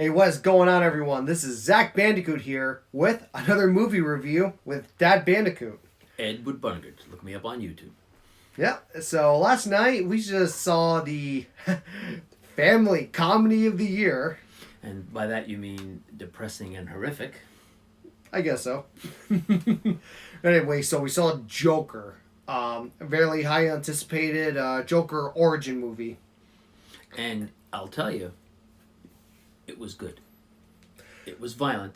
Hey, what is going on, everyone? This is Zach Bandicoot here with another movie review with Dad Bandicoot. Ed Woodbunnigan. Look me up on YouTube. Yeah, so last night we just saw the family comedy of the year. And by that you mean depressing and horrific. I guess so. Anyway, so we saw Joker. A very high anticipated Joker origin movie. And I'll tell you, it was good. It was violent,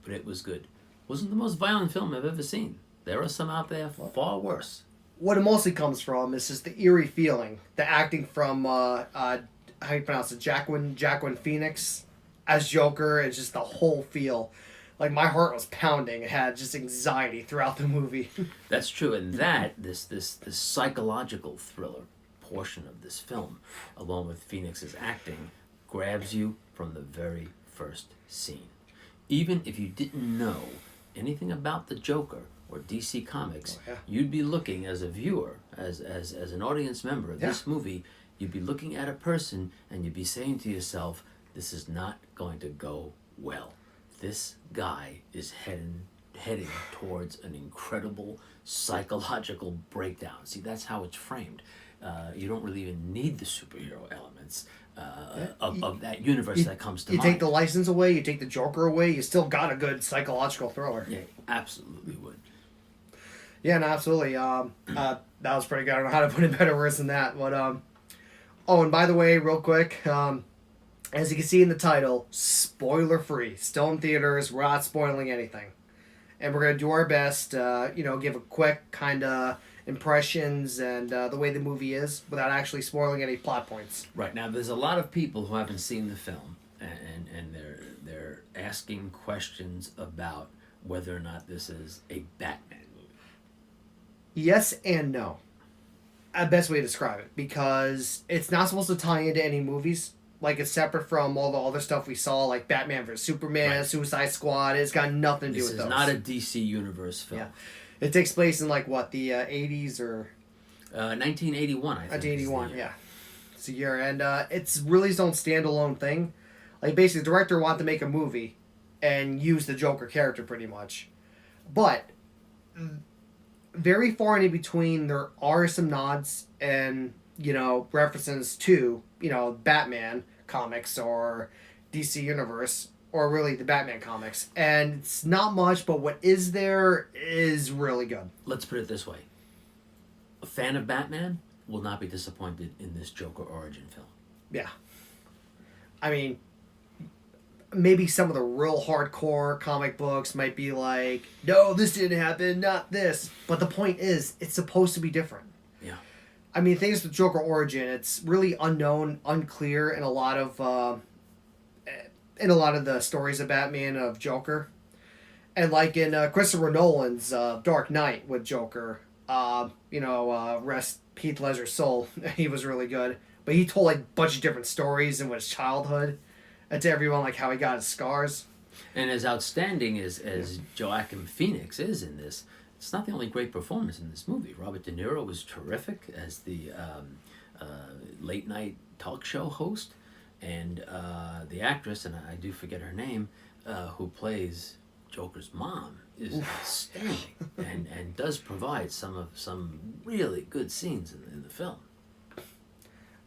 but it was good. Wasn't the most violent film I've ever seen. There are some out there far worse. What it mostly comes from is just the eerie feeling, the acting from how do you pronounce it, Jacqueline Phoenix as Joker, and just the whole feel. Like my heart was pounding. It had just anxiety throughout the movie. That's true, and this psychological thriller portion of this film, along with Phoenix's acting, grabs you from the very first scene. Even if you didn't know anything about the Joker or DC Comics, you'd be looking as a viewer, as an audience member of this movie, you'd be looking at a person and you'd be saying to yourself, this is not going to go well. This guy is heading towards an incredible psychological breakdown. See, that's how it's framed. You don't really even need the superhero elements of that universe that comes to mind. You take the license away, you take the Joker away, you still got a good psychological thriller. Yeah, absolutely would. Yeah, no, absolutely. That was pretty good. I don't know how to put it better words than that. But oh, and by the way, real quick, as you can see in the title, spoiler free. Still in theaters. We're not spoiling anything, and we're gonna do our best. Give a quick kind of impressions and the way the movie is without actually spoiling any plot points. Right, now there's a lot of people who haven't seen the film and they're asking questions about whether or not this is a Batman movie. Yes and no. Best way to describe it, because it's not supposed to tie into any movies. Like, it's separate from all the other stuff we saw, like Batman vs. Superman, right. Suicide Squad. It's got nothing to do with those. This is not a DC Universe film. Yeah. It takes place in, like, what, the 80s or... 1981, I think. 1981, yeah. It's a year. And it's really its own standalone thing. Like, basically, the director wanted to make a movie and use the Joker character, pretty much. But very far in between, there are some nods and, references to, Batman comics or DC Universe, or really the Batman comics. And it's not much, but what is there is really good. Let's put it this way. A fan of Batman will not be disappointed in this Joker origin film. Yeah. I mean, maybe some of the real hardcore comic books might be like, no, this didn't happen, not this. But the point is, it's supposed to be different. Yeah. I mean, things with Joker origin, it's really unknown, unclear in a lot of the stories of Batman, of Joker. And like in Christopher Nolan's Dark Knight with Joker, rest Heath Ledger's soul, he was really good. But he told like a bunch of different stories in his childhood, and to everyone like how he got his scars. And as outstanding as Joaquin Phoenix is in this, it's not the only great performance in this movie. Robert De Niro was terrific as the late night talk show host, and the actress, and I do forget her name, who plays Joker's mom, is outstanding and does provide some really good scenes in the film.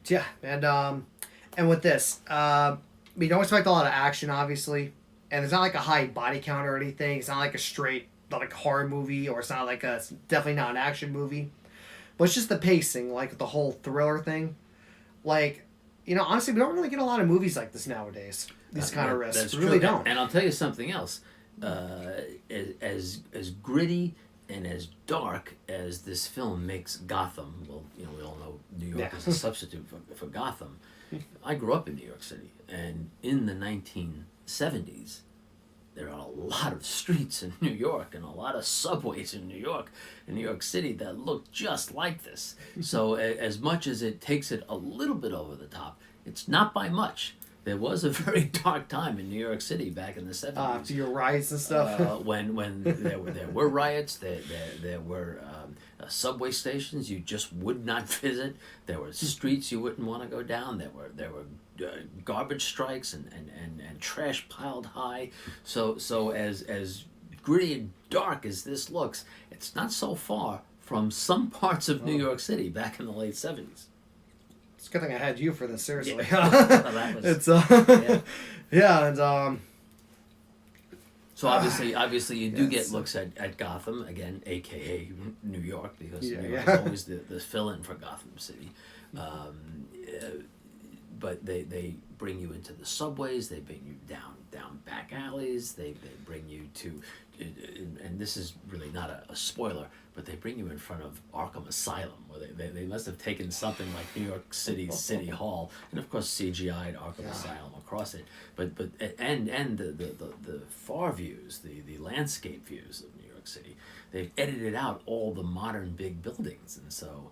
Yeah, and with this, we don't expect a lot of action, obviously, and it's not like a high body count or anything. It's not like a straight horror movie, or it's not like it's definitely not an action movie. But it's just the pacing, like the whole thriller thing. Like, honestly, we don't really get a lot of movies like this nowadays. These kind of risks. That's we really true. don't. And I'll tell you something else. As gritty and as dark as this film makes Gotham, well, we all know New York is a substitute for Gotham. I grew up in New York City, and in the 1970s, there are a lot of streets in New York and a lot of subways in New York City that look just like this. So as much as it takes it a little bit over the top, it's not by much. There was a very dark time in New York City back in the 70s. After your riots and stuff. When there were riots, there were subway stations you just would not visit. There were streets you wouldn't want to go down. There were garbage strikes and trash piled high. So as gritty and dark as this looks, it's not so far from some parts of New York City back in the late 70s. It's a good thing I had you for this, seriously. Yeah. That was, It's yeah. yeah, and So obviously you do yes. get looks at Gotham again, aka New York, because Yeah, New York yeah. is always the fill-in for Gotham City. But they bring you into the subways, they bring you down back alleys, they bring you to, and this is really not a spoiler, but they bring you in front of Arkham Asylum, where they must have taken something like New York City City Hall, and of course CGI'd Arkham Asylum across it, but and the far views, the landscape views of New York City, they've edited out all the modern big buildings, and so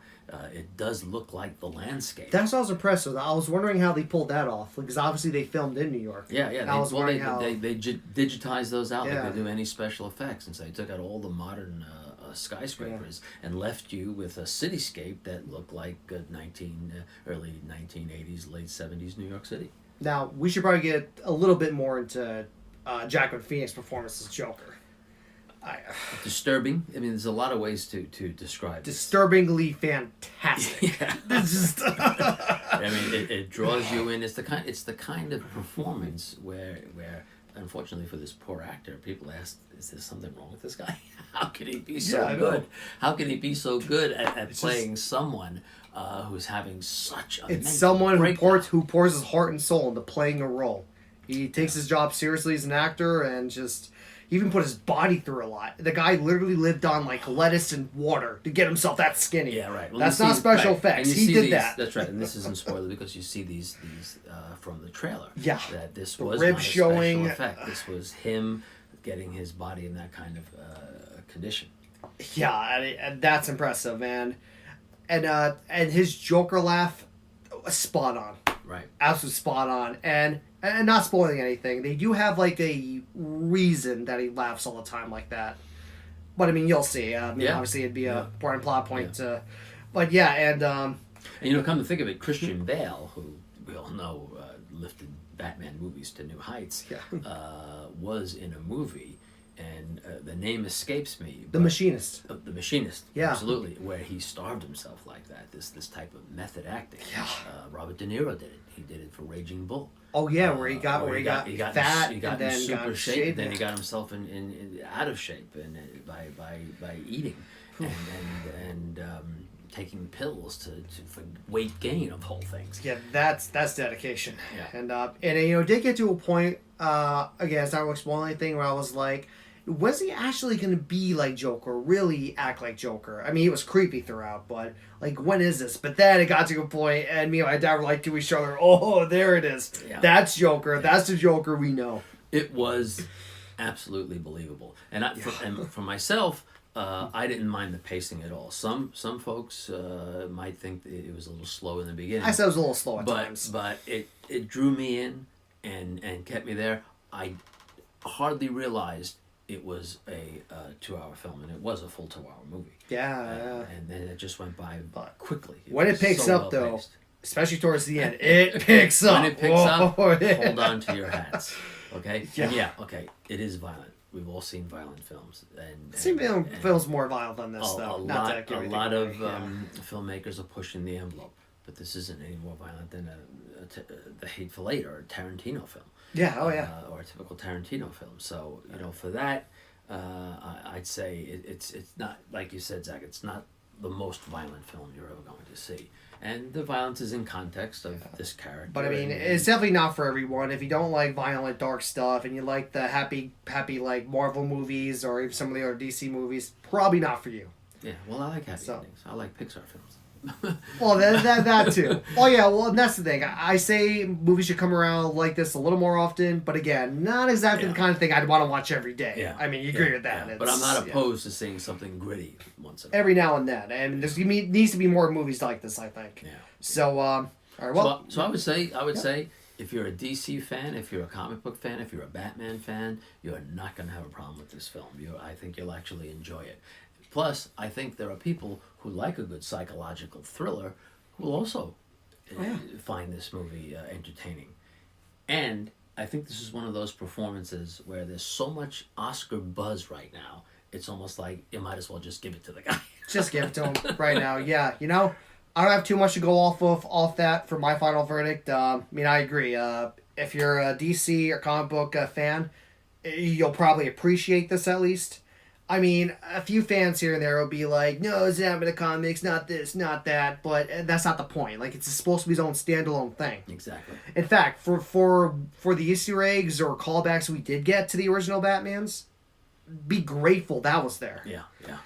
it does look like the landscape. that's what I was impressed with. I was wondering how they pulled that off, because obviously they filmed in New York. Yeah. I was wondering how. They digitized those out Yeah. like they do any special effects, and so they took out all the modern skyscrapers and left you with a cityscape that looked like early 1980s, late 70s New York City. Now we should probably get a little bit more into Joaquin Phoenix's performance as Joker. Disturbing. I mean, there's a lot of ways to describe this. Disturbingly fantastic. Yeah. It's just I mean, it draws you in. It's the kind of performance where unfortunately for this poor actor, people ask, is there something wrong with this guy? How can he be so I know. good? How can he be so good at It's playing someone who's having such a It's mental someone breakdown? who pours his heart and soul into playing a role. He takes his job seriously as an actor and just even put his body through a lot. The guy literally lived on like lettuce and water to get himself that skinny. Yeah, right. Well, That's you not see- special right. effects. And you He see did these- that. That's right, and this isn't spoiler because you see these from the trailer. Yeah. That this The was ribs not a showing. special effect. This was him getting his body in that kind of condition. Yeah, and that's impressive, man. And his Joker laugh, spot on. Right. Absolute spot on. And not spoiling anything, they do have like a reason that he laughs all the time like that. But I mean, you'll see. I mean, Yeah. obviously it'd be Yeah. a important plot point. But yeah, and And you know, come to think of it, Christian Bale, who we all know lifted Batman movies to new heights, Yeah. was in a movie, and the name escapes me. The but- Machinist. The Machinist, Yeah. absolutely, where he starved himself like that. This type of method acting. Yeah. Robert De Niro did it. He did it for Raging Bull. Oh yeah, where he got fat he got and in then super got shape. shape. Then he got himself in out of shape and by eating and taking pills for weight gain of whole things. Yeah, that's dedication. Yeah. And you know, it did get to a point. Again, it's not really spoiling anything. Where I was like, when's he actually gonna be like Joker? Really act like Joker? I mean, he was creepy throughout, but like, when is this? But then it got to a point, and me and my dad were like to each other, "Oh, there it is. Yeah. That's Joker. That's the Joker we know." It was absolutely believable, and for myself, I didn't mind the pacing at all. Some folks might think that it was a little slow in the beginning. I said it was a little slow at but times. but it drew me in and kept me there. I hardly realized it was a 2-hour film, and it was a full 2-hour movie. Yeah. And then it just went by But quickly. when it was picks so up, though, well-paced. especially towards the end, it picks up. When it picks up, Oh, yeah. hold on to your hats, okay? Yeah. And okay, it is violent. We've all seen violent films, and Seems and- feels more violent than this, a though. lot, Not to give a anything lot away, of yeah. filmmakers are pushing the envelope, but this isn't any more violent than The Hateful Eight or a Tarantino film. Yeah, oh yeah. Or a typical Tarantino film. So for that, I'd say it's not, like you said, Zach. It's not the most violent film you're ever going to see, and the violence is in context of this character. But I mean, and- it's definitely not for everyone. If you don't like violent, dark stuff, and you like the happy like Marvel movies or even some of the other DC movies, probably not for you. yeah. Well, I like happy So- endings. I like Pixar films. Well, that too. Oh yeah, well, and that's the thing. I say movies should come around like this a little more often, but again, not exactly the Yeah. kind of thing I'd want to watch every day. Yeah. I mean, you agree with that. Yeah. But I'm It's- not yeah. opposed to seeing something gritty once in a while. Every now and then, and there's needs to be more movies like this, I think. Yeah. So, all right, well, So I would say if you're a DC fan, if you're a comic book fan, if you're a Batman fan, you're not going to have a problem with this film. I think you'll actually enjoy it. Plus, I think there are people who like a good psychological thriller who will also find this movie entertaining. And I think this is one of those performances where there's so much Oscar buzz right now. It's almost like you might as well just give it to the guy. Just give it to him right now. Yeah, you know, I don't have too much to go off that for my final verdict. I mean, I agree. If you're a DC or comic book fan, you'll probably appreciate this at least. I mean, a few fans here and there will be like, no, it's not in the comics, not this, not that, but that's not the point. Like, it's supposed to be its own standalone thing. Exactly. In fact, for the Easter eggs or callbacks we did get to the original Batmans, be grateful that was there. Yeah, yeah.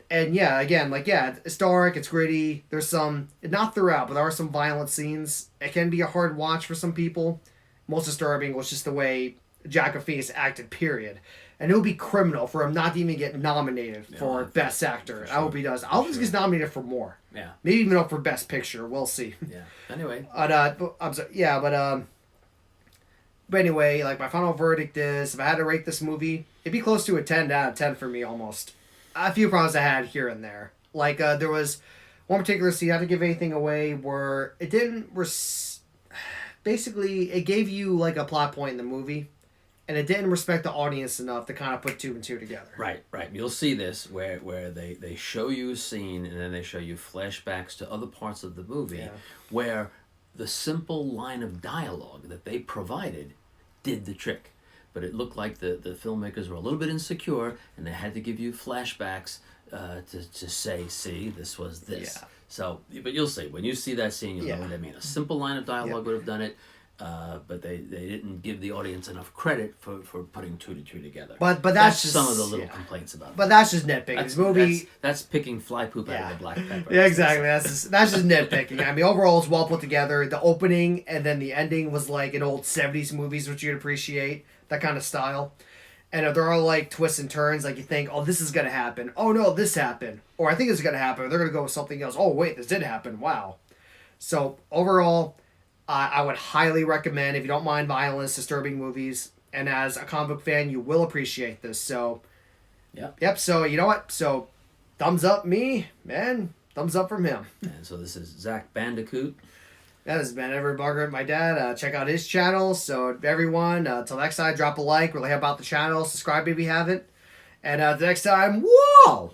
And yeah, again, like, yeah, it's dark, it's gritty. There's some, not throughout, but there are some violent scenes. It can be a hard watch for some people. Most disturbing was just the way Joaquin Phoenix acted, period. And it would be criminal for him not to even get nominated for Best Actor. Sure. I hope he does. I hope he gets nominated for more. Yeah. Maybe even up for Best Picture. We'll see. Yeah. Anyway. I'm sorry. Yeah, but anyway, like, my final verdict is, if I had to rate this movie, it'd be close to a 10 out of 10 for me, almost. A few problems I had here and there. Like, there was one particular scene, not to give anything away, where it didn't... basically, it gave you, like, a plot point in the movie, and it didn't respect the audience enough to kind of put two and two together. Right. You'll see this where they show you a scene and then they show you flashbacks to other parts of the movie where the simple line of dialogue that they provided did the trick. But it looked like the filmmakers were a little bit insecure and they had to give you flashbacks to say, see, this was this. Yeah. So, but you'll see. When you see that scene, you'll know what I mean. A simple line of dialogue would have done it. But they didn't give the audience enough credit for putting two to two together. But that's just some of the little complaints about it. But that's just nitpicking. This movie... That's picking fly poop out of the black pepper. Yeah, exactly. That's just nitpicking. I mean, overall, it's well put together. The opening and then the ending was like in old 70s movies, which you'd appreciate. That kind of style. And there are like twists and turns. Like, you think, oh, this is going to happen. Oh, no, this happened. Or I think it's going to happen. Or they're going to go with something else. Oh, wait, this did happen. Wow. So, overall... I would highly recommend, if you don't mind violence, disturbing movies, and as a comic book fan, you will appreciate this. So, yep. So, you know what? So, thumbs up me, man. Thumbs up from him. And so this is Zach Bandicoot. That has been Edward Barger, my dad. Check out his channel. So, everyone, till next time, drop a like, really help out the channel, subscribe if you haven't. And the next time, whoa!